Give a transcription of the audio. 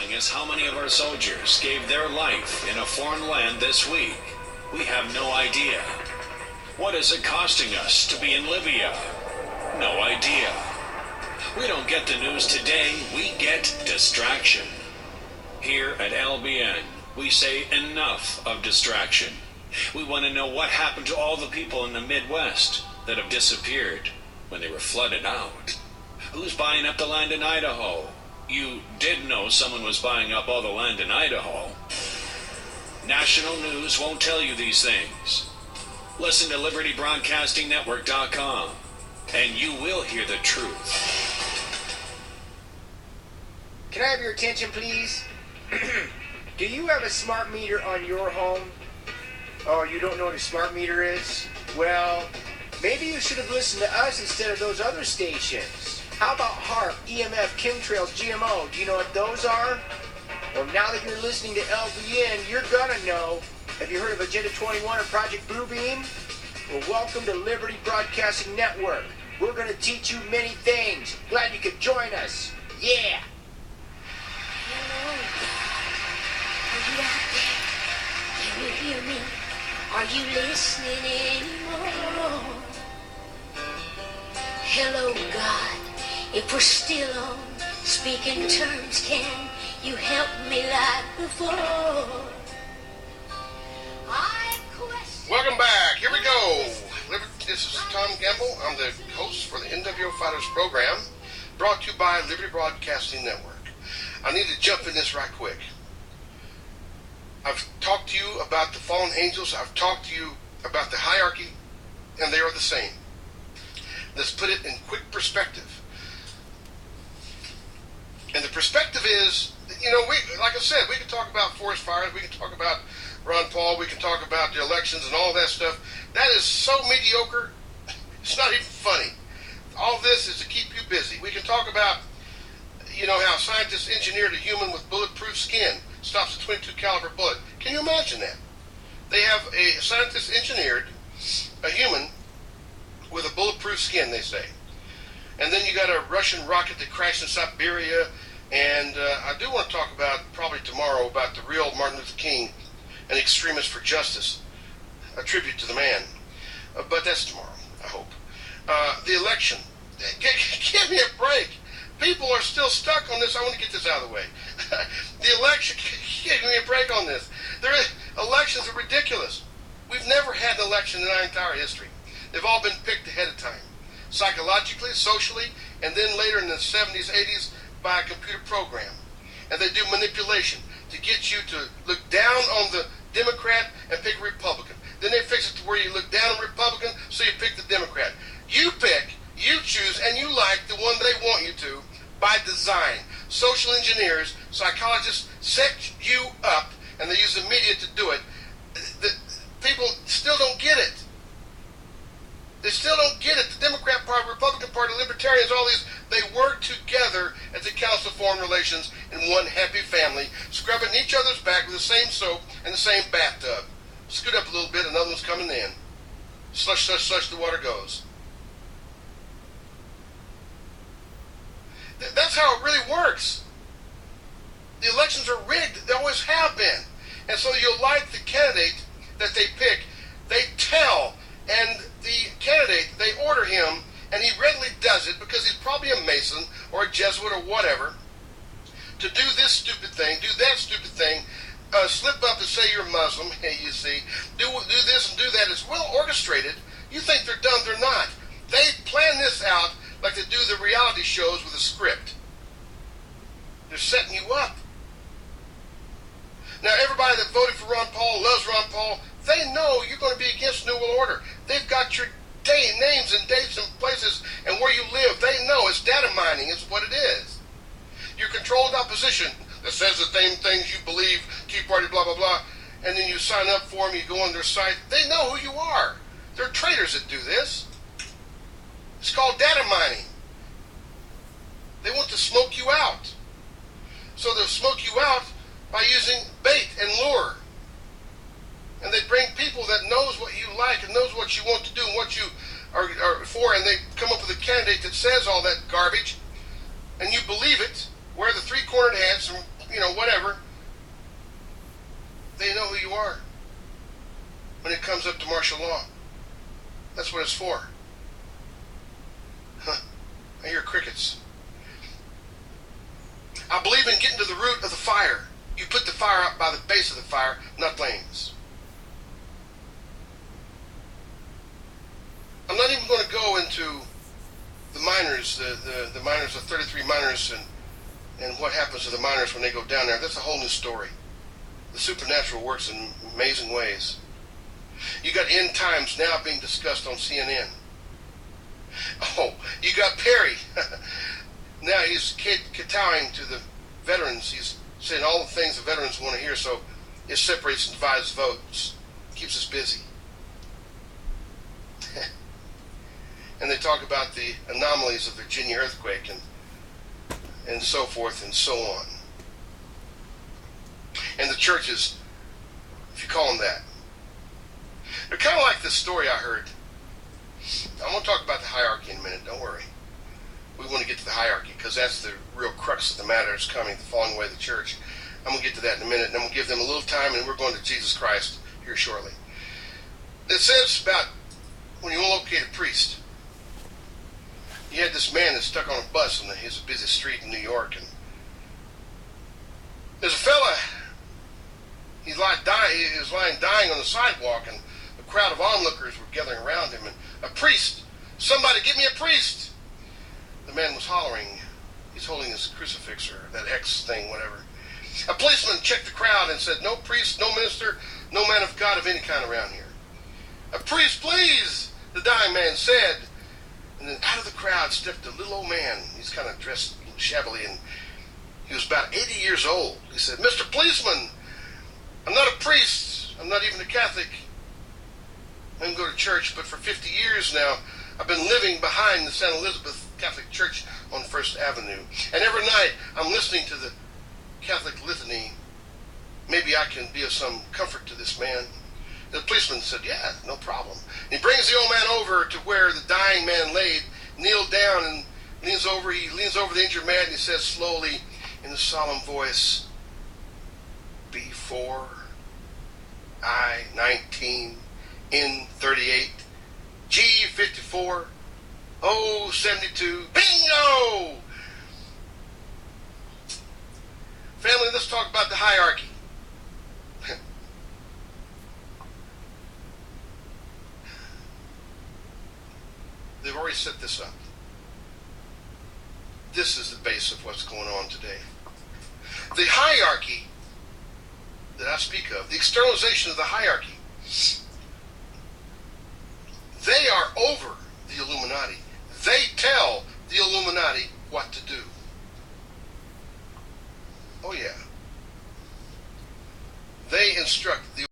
telling us how many of our soldiers gave their life in a foreign land this week. We have no idea. What is it costing us to be in Libya? No idea. We don't get the news today, we get distraction. Here at LBN, we say enough of distraction. We want to know what happened to all the people in the Midwest that have disappeared when they were flooded out. Who's buying up the land in Idaho? You did know someone was buying up all the land in Idaho. National news won't tell you these things. Listen to LibertyBroadcastingNetwork.com, and you will hear the truth. Can I have your attention, please? Do you have a smart meter on your home? Oh, you don't know what a smart meter is? Well, maybe you should have listened to us instead of those other stations. How about HARP, EMF, chemtrails, GMO? Do you know what those are? Well, now that you're listening to LBN, you're gonna know. Have you heard of Agenda 21 or Project Bluebeam? Well, welcome to Liberty Broadcasting Network. We're gonna teach you many things. Glad you could join us. Yeah! Hello, are you out there? Can you hear me? Are you listening anymore? Hello, God. If we're still on speaking terms, can you help me like before? Welcome back. Here we go. This is Tom Gamble. I'm the host for the NWO Fighters program, brought to you by Liberty Broadcasting Network. I need to jump in this right quick. I've talked to you about the fallen angels. I've talked to you about the hierarchy, and they are the same. Let's put it in quick perspective. And the perspective is, like I said, we can talk about forest fires, we can talk about Ron Paul, we can talk about the elections and all that stuff. That is so mediocre, it's not even funny. All this is to keep you busy. We can talk about, how scientists engineered a human with bulletproof skin, stops a .22 caliber bullet. Can you imagine that? They have a scientist engineered a human with a bulletproof skin, they say. And then you got a Russian rocket that crashed in Siberia. And I do want to talk about, probably tomorrow, about the real Martin Luther King, an extremist for justice, a tribute to the man. But that's tomorrow, I hope. The election. Give me a break. People are still stuck on this. I want to get this out of the way. The election, give me a break on this. Elections are ridiculous. We've never had an election in our entire history. They've all been picked ahead of time. Psychologically, socially, and then later in the 70s, 80s, by a computer program. And they do manipulation to get you to look down on the Democrat and pick a Republican. Then they fix it to where you look down on Republican, so you pick the Democrat. You pick, you choose, and you like the one they want you to by design. Social engineers, psychologists set you up, and they use the media to do it. The people still don't get it. They still don't get it. The Democrat Party, Republican Party, Libertarians, all these, they work together at the Council of Foreign Relations in one happy family, scrubbing each other's back with the same soap and the same bathtub. Scoot up a little bit, another one's coming in. Slush, slush, slush, the water goes. That's how it really works. The elections are rigged. They always have been. And so you'll like the candidate that they pick. They tell, and the candidate, they order him, and he readily does it because he's probably a Mason or a Jesuit or whatever, to do this stupid thing, do that stupid thing, slip up and say you're Muslim, hey, you see, do this and do that. It's well orchestrated. You think they're dumb, they're not. They plan this out like they do the reality shows with a script. They're setting you up. Now, everybody that voted for Ron Paul, loves Ron Paul, they know you're going to be against New World Order. They've got your names and dates and places and where you live. They know it's data mining is what it is. Your controlled opposition that says the same things you believe, Tea Party, blah, blah, blah, and then you sign up for them, you go on their site. They know who you are. They're traitors that do this. It's called data mining. They want to smoke you out. So they'll smoke you out by using bait and lure. And they bring people that knows what you like and knows what you want to do and what you are for, and they come up with a candidate that says all that garbage, and you believe it, wear the three-cornered hats and whatever. They know who you are when it comes up to martial law. That's what it's for. Huh. I hear crickets. I believe in getting to the root of the fire. You put the fire out by the base of the fire, not flames. I'm not even going to go into the miners, the miners, the 33 miners, and what happens to the miners when they go down there. That's a whole new story. The supernatural works in amazing ways. You got end times now being discussed on CNN. Oh, you got Perry. Now he's kowtowing to the veterans. He's saying all the things the veterans want to hear, so it separates and divides votes. Keeps us busy. And they talk about the anomalies of the Virginia earthquake and so forth and so on. And the churches, if you call them that, they're kind of like this story I heard. I'm going to talk about the hierarchy in a minute, don't worry. We want to get to the hierarchy because that's the real crux of the matter is coming, the falling away of the church. I'm going to get to that in a minute, and I'm going to give them a little time, and we're going to Jesus Christ here shortly. It says about when you locate a priest. You had this man that's stuck on a bus on his busy street in New York, and there's a fella, he was lying dying on the sidewalk, and a crowd of onlookers were gathering around him, and a priest, somebody give me a priest. The man was hollering, he's holding his crucifix or that X thing, whatever. A policeman checked the crowd and said, no priest, no minister, no man of God of any kind around here. A priest, please, the dying man said. And then out of the crowd stepped a little old man. He's kind of dressed shabbily, and he was about 80 years old. He said, Mr. Policeman, I'm not a priest. I'm not even a Catholic. I didn't go to church, but for 50 years now, I've been living behind the St. Elizabeth Catholic Church on First Avenue. And every night, I'm listening to the Catholic litany. Maybe I can be of some comfort to this man. The policeman said, yeah, no problem. And he brings the old man over to where the dying man laid, kneeled down and leans over. He leans over the injured man and he says slowly in a solemn voice, B4, I-19, N38, G54, O72, bingo! Family, let's talk about the hierarchy. They've already set this up. This is the base of what's going on today. The hierarchy that I speak of, the externalization of the hierarchy, they are over the Illuminati. They tell the Illuminati what to do. Oh yeah. They instruct the